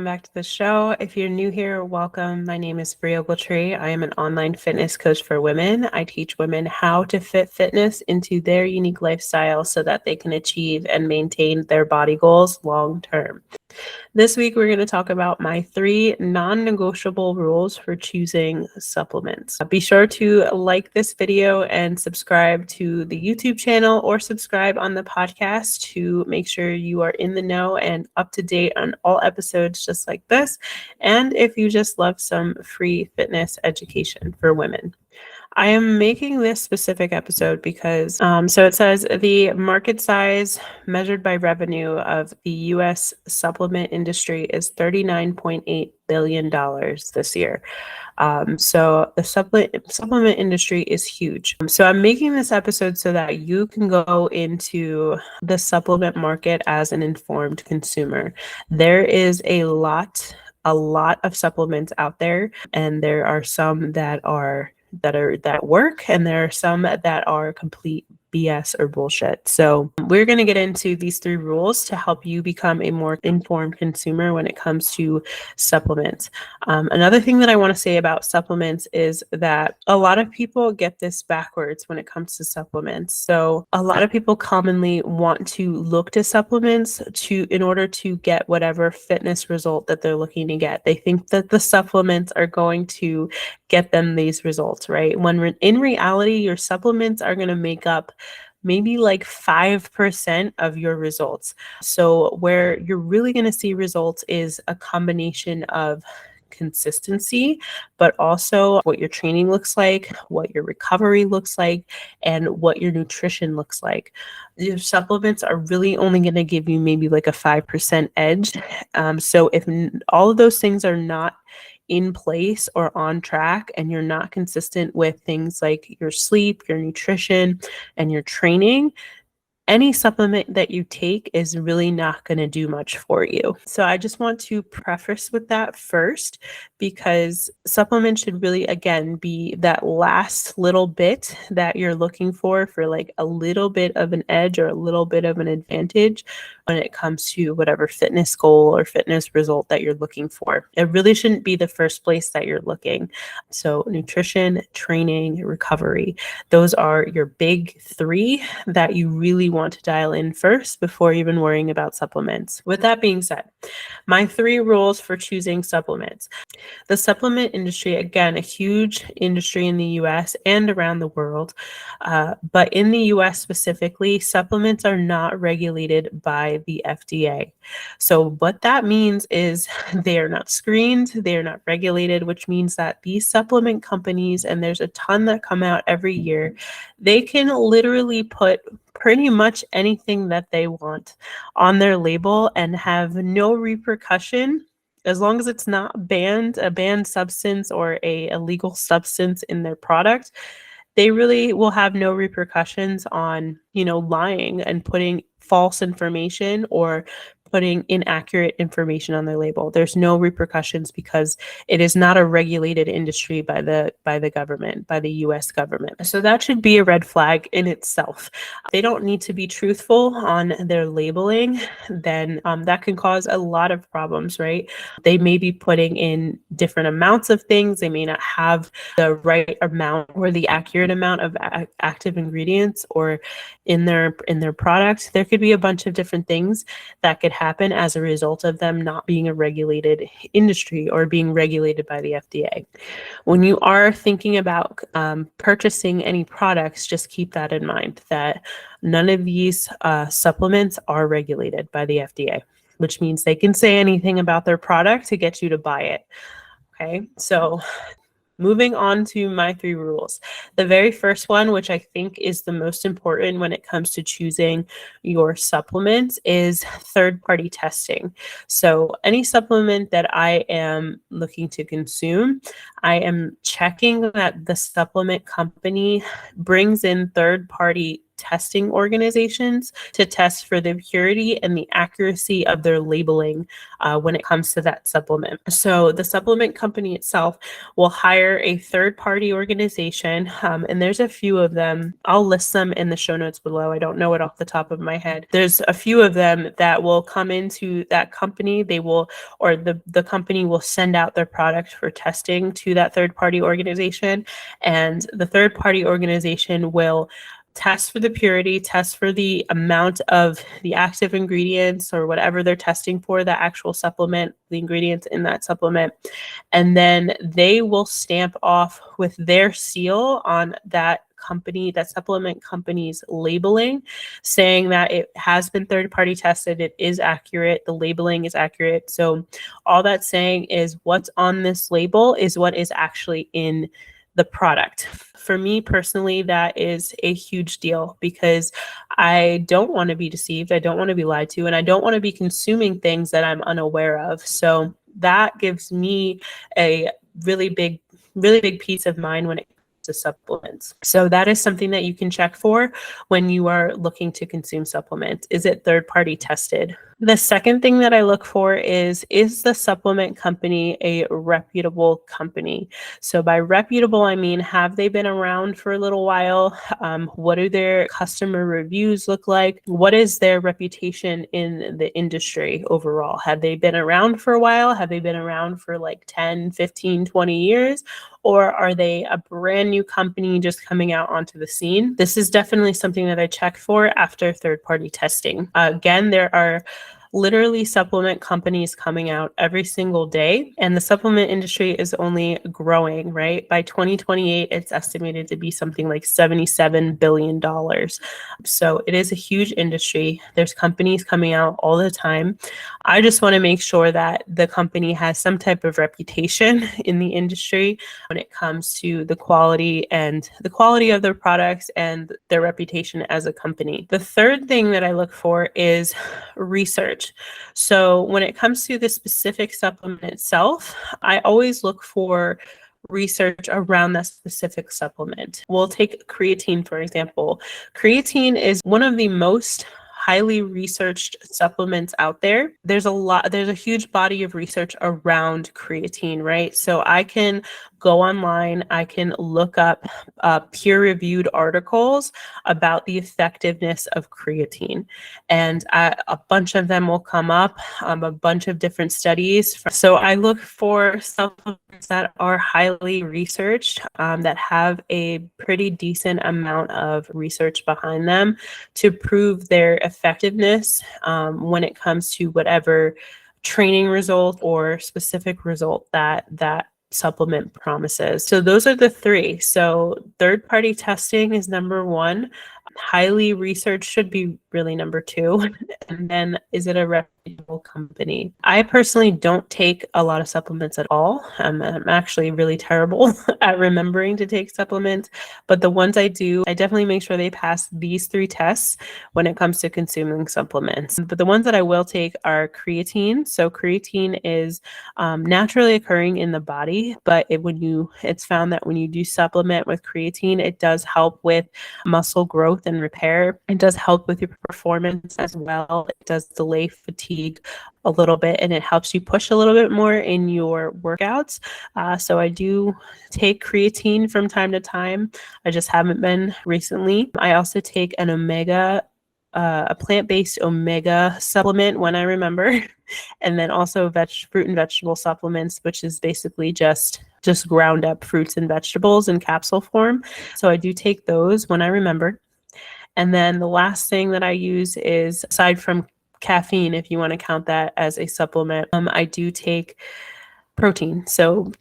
back to the show. If you're new here, welcome. My name is Bria Ogletree. I am an online fitness coach for women. I teach women how to fit fitness into their unique lifestyle so that they can achieve and maintain their body goals long term. This week, we're going to talk about my 3 non-negotiable rules for choosing supplements. Be sure to like this video and subscribe to the YouTube channel or subscribe on the podcast to make sure you are in the know and up to date on all episodes just like this. And if you just love some free fitness education for women. I am making this specific episode because, so it says the market size measured by revenue of the U.S. supplement industry is $39.8 billion this year. So the supplement industry is huge. So I'm making this episode so that you can go into the supplement market as an informed consumer. There is a lot of supplements out there, and there are some that work, and there are some that are complete BS or bullshit. So we're going to get into these 3 rules to help you become a more informed consumer when it comes to supplements. Another thing that I want to say about supplements is that a lot of people get this backwards when it comes to supplements. So a lot of people commonly want to look to supplements in order to get whatever fitness result that they're looking to get. They think that the supplements are going to get them these results, right? When in reality, your supplements are going to make up maybe like 5% of your results. So where you're really going to see results is a combination of consistency, but also what your training looks like, what your recovery looks like, and what your nutrition looks like. Your supplements are really only going to give you maybe like a 5% edge. So if all of those things are not in place or on track, and you're not consistent with things like your sleep, your nutrition, and your training, any supplement that you take is really not going to do much for you. So I just want to preface with that first, because supplements should really, again, be that last little bit that you're looking for like a little bit of an edge or a little bit of an advantage when it comes to whatever fitness goal or fitness result that you're looking for. It really shouldn't be the first place that you're looking. So nutrition, training, recovery, those are your big 3 that you really want to dial in first before even worrying about supplements. With that being said, my 3 rules for choosing supplements. The supplement industry, again, a huge industry in the US and around the world, but in the US specifically, supplements are not regulated by the FDA. So what that means is they are not screened, they are not regulated, which means that these supplement companies, and there's a ton that come out every year, they can literally put pretty much anything that they want on their label and have no repercussion as long as it's not a banned substance or a illegal substance in their product. They really will have no repercussions on, lying and putting false information or putting inaccurate information on their label. There's no repercussions because it is not a regulated industry by the government, by the US government. So that should be a red flag in itself. They don't need to be truthful on their labeling, then that can cause a lot of problems, right? They may be putting in different amounts of things. They may not have the right amount or the accurate amount of active ingredients or in their product. There could be a bunch of different things that could happen as a result of them not being a regulated industry or being regulated by the FDA. When you are thinking about purchasing any products, just keep that in mind, that none of these supplements are regulated by the FDA, which means they can say anything about their product to get you to buy it. Okay, so moving on to my 3 rules. The very first one, which I think is the most important when it comes to choosing your supplements, is third-party testing. So any supplement that I am looking to consume, I am checking that the supplement company brings in third-party testing organizations to test for the purity and the accuracy of their labeling when it comes to that supplement. So the supplement company itself will hire a third-party organization, and there's a few of them. I'll list them in the show notes below. I don't know it off the top of my head. There's a few of them that will come into that company. They will, or the company will send out their product for testing to that third-party organization, and the third-party organization will test for the purity, test for the amount of the active ingredients or whatever they're testing for, the actual supplement, the ingredients in that supplement. And then they will stamp off with their seal on that company, that supplement company's labeling, saying that it has been third-party tested, it is accurate, the labeling is accurate. So all that's saying is what's on this label is what is actually in the product. For me personally, that is a huge deal because I don't want to be deceived. I don't want to be lied to, and I don't want to be consuming things that I'm unaware of. So that gives me a really big peace of mind when it comes to supplements. So that is something that you can check for when you are looking to consume supplements. Is it third-party tested? The second thing that I look for is the supplement company a reputable company? So by reputable, I mean, have they been around for a little while? What do their customer reviews look like? What is their reputation in the industry overall? Have they been around for a while? Have they been around for like 10, 15, 20 years? Or are they a brand new company just coming out onto the scene? This is definitely something that I check for after third-party testing. Again, there are literally supplement companies coming out every single day, and the supplement industry is only growing, right? By 2028, it's estimated to be something like $77 billion. So it is a huge industry. There's companies coming out all the time. I just want to make sure that the company has some type of reputation in the industry when it comes to the quality of their products and their reputation as a company. The third thing that I look for is research. So when it comes to the specific supplement itself, I always look for research around that specific supplement. We'll take creatine, for example. Creatine is one of the most highly researched supplements out there. There's a huge body of research around creatine, right? So I can go online, I can look up peer-reviewed articles about the effectiveness of creatine. And a bunch of them will come up, a bunch of different studies. So I look for supplements that are highly researched, that have a pretty decent amount of research behind them to prove their effectiveness when it comes to whatever training result or specific result that supplement promises. So those are the three. So third-party testing is number one. Highly researched should be really number two. And then, is it a reputable company? I personally don't take a lot of supplements at all. I'm actually really terrible at remembering to take supplements, but the ones I do, I definitely make sure they pass these three tests when it comes to consuming supplements. But the ones that I will take are creatine. So creatine is naturally occurring in the body, but it's found that when you do supplement with creatine, it does help with muscle growth and repair. It does help with your performance as well. It does delay fatigue a little bit, and it helps you push a little bit more in your workouts. So I do take creatine from time to time. I just haven't been recently. I also take an a plant-based omega supplement when I remember, and then also fruit and vegetable supplements, which is basically just ground up fruits and vegetables in capsule form. So I do take those when I remember. And then the last thing that I use is, aside from caffeine, if you want to count that as a supplement, I do take protein. So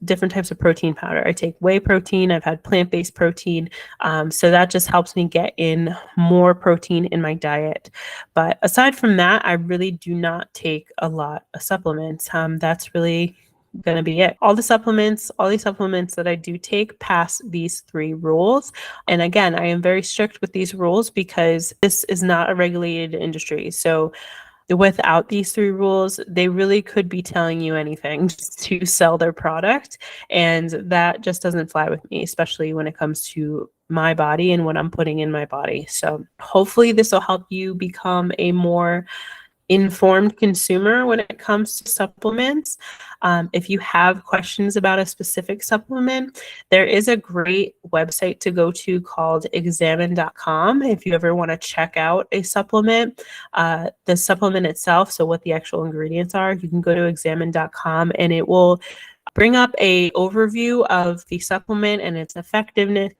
different types of protein powder. I take whey protein. I've had plant-based protein. So that just helps me get in more protein in my diet. But aside from that, I really do not take a lot of supplements. That's really going to be it. All these supplements that I do take pass these three rules. And again, I am very strict with these rules because this is not a regulated industry. So without these three rules, they really could be telling you anything just to sell their product. And that just doesn't fly with me, especially when it comes to my body and what I'm putting in my body. So hopefully this will help you become a more informed consumer when it comes to supplements. If you have questions about a specific supplement, there is a great website to go to called examine.com. If you ever want to check out a supplement, the supplement itself, so what the actual ingredients are, you can go to examine.com and it will bring up a overview of the supplement and its effectiveness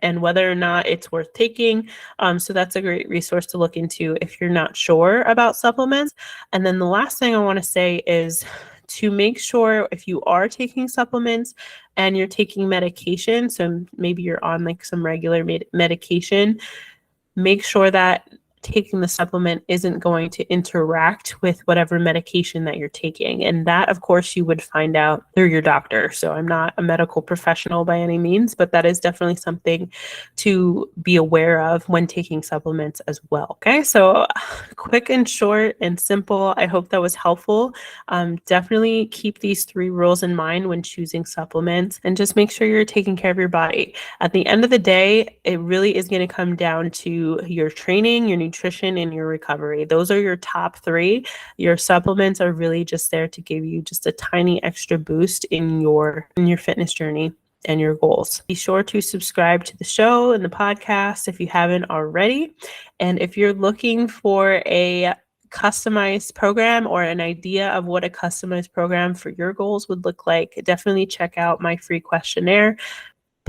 and whether or not it's worth taking. So that's a great resource to look into if you're not sure about supplements. And then the last thing I want to say is to make sure if you are taking supplements and you're taking medication, so maybe you're on like some regular medication, make sure that taking the supplement isn't going to interact with whatever medication that you're taking. And that, of course, you would find out through your doctor. So I'm not a medical professional by any means, but that is definitely something to be aware of when taking supplements as well. Okay, so quick and short and simple. I hope that was helpful. Definitely keep these 3 rules in mind when choosing supplements and just make sure you're taking care of your body. At the end of the day, it really is going to come down to your training, your nutrition, and your recovery. Those are your top 3. Your supplements are really just there to give you just a tiny extra boost in your fitness journey and your goals. Be sure to subscribe to the show and the podcast if you haven't already. And if you're looking for a customized program or an idea of what a customized program for your goals would look like, definitely check out my free questionnaire,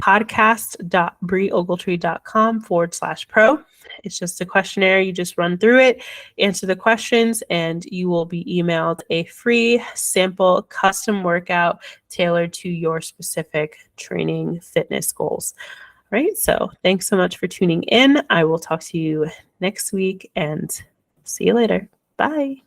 podcast.brieogletree.com/pro. It's just a questionnaire. You just run through it, answer the questions, and you will be emailed a free sample custom workout tailored to your specific training fitness goals. All right. So thanks so much for tuning in. I will talk to you next week and see you later. Bye.